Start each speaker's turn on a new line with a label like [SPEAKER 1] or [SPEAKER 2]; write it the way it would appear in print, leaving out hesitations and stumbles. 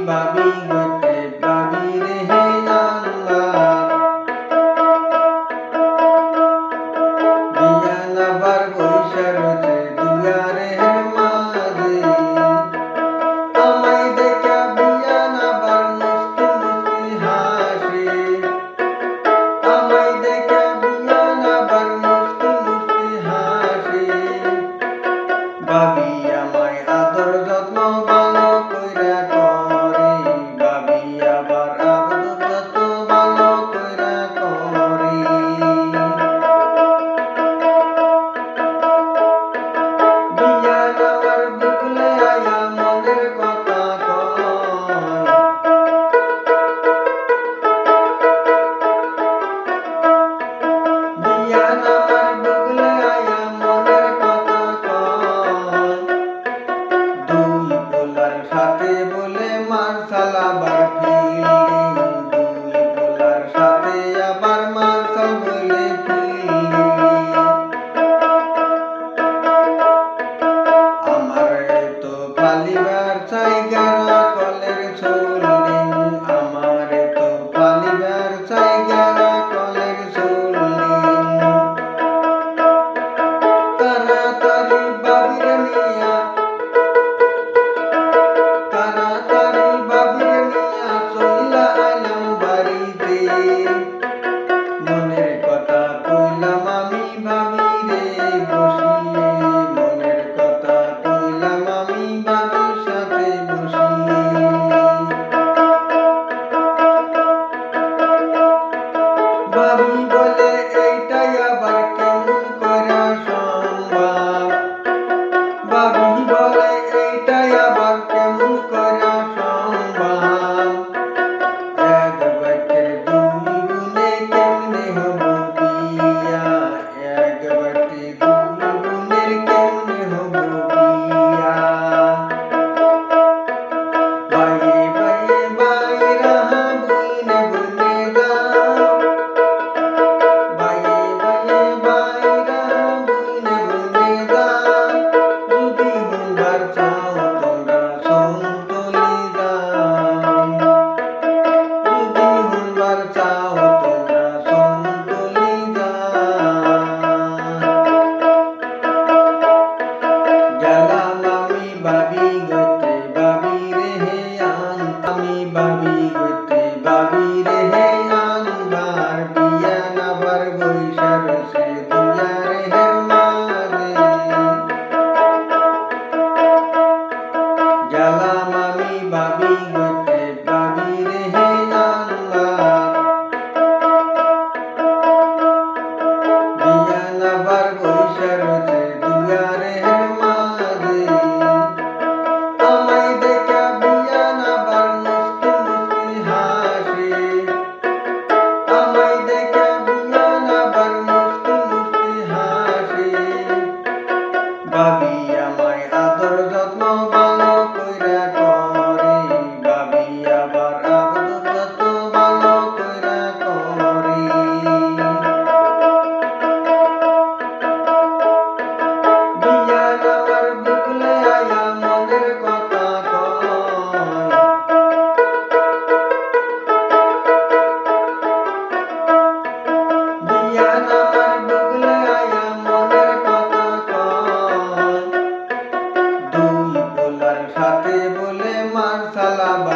[SPEAKER 1] ভাবি গতে ভাবি রে হে আল্লাহ বিয়ান আবার বৈশা রয়েছে দুয়ারের মাঝে আমায় দেখা বিয়ান আবার মুস্কি মুস্কি হাসে আমায় দেখা বিয়ান আবার মুস্কি মুস্কি হাসে ভাবি আমায় আদর যত্ন ভালো কইরা করে ভাবি আবার আদর যত্ন ভালো কইরা করে বিয়ান আমার বুকলে আয়া মনের কথা কয় বিয়ান আমার বুকলে আয়া মনের কথা কয় দুই পোলার সাথে বলে মার্শাল আবার ফিল্ডিং দুই পোলার সাথে আবার মার্শাল বলে ফিল্ডিং আমার তো ফালিবার জায়গা কলের সোল্ডিং আমার তো ফালিবার জায়গা কলের সোল্ডিং তাড়াতাড়ি বাবিরে নিয়া তাড়াতাড়ি বাবিরে নিয়া চইলা আইলাম বাড়িতে মনের কথা কইলাম আমি ভাবি রে বসিয়ে মনের কথা কইলাম আমি ভাবির সাথে বসিয়ে ভাবি বলে এইটাই আবার কেমন কইরা সম্ভব ভাবি বলে এইটাই আবার কেমন কইরা সম্ভব এক বাটের দুই গুণে কেমনে হব বিয়া এক বাটে দুই গুণের কেমনে হব বিয়া বাইয়ে বাইয়ে বাইরা বুইনে বুইনে যাও বাইয়ে বাইয়ে বাইরা বুইনে বুইনে যাও যদি হুনবার চাও তোমরা সন্তলি যাও যদি হুনবার চাও তোমরা সন্তলি যাও গেলাম আমি ভাবি গতে ভাবি রে হে আমি ভাবি গতে ভাবি রে হে আনবার বিয়ান আবার বৈশা রয়েছে দুয়ারের মাঝে গেলাম আমি ভাবি গতে ভাবি রে হে আনবার বিয়ান আবার বৈশা রয়েছে দুয়ারের মাঝে আমায় দেখা বিয়ান আবার মুস্কি মুস্কি হাসে আমায় দেখা বিয়ান আবার মুস্কি মুস্কি হাসে ভাবি আমায় আদর যত্ন ভালো কইরা করে ভাবি আবার আদর যত্ন ভালো কইরা করে বিয়ান আমার বুকলে আয়া মনের কথা কয় বিয়ান আমার বুকলে আয়া মনের কথা কয় দুই পোলার সাথে বলে মার্শাল আবার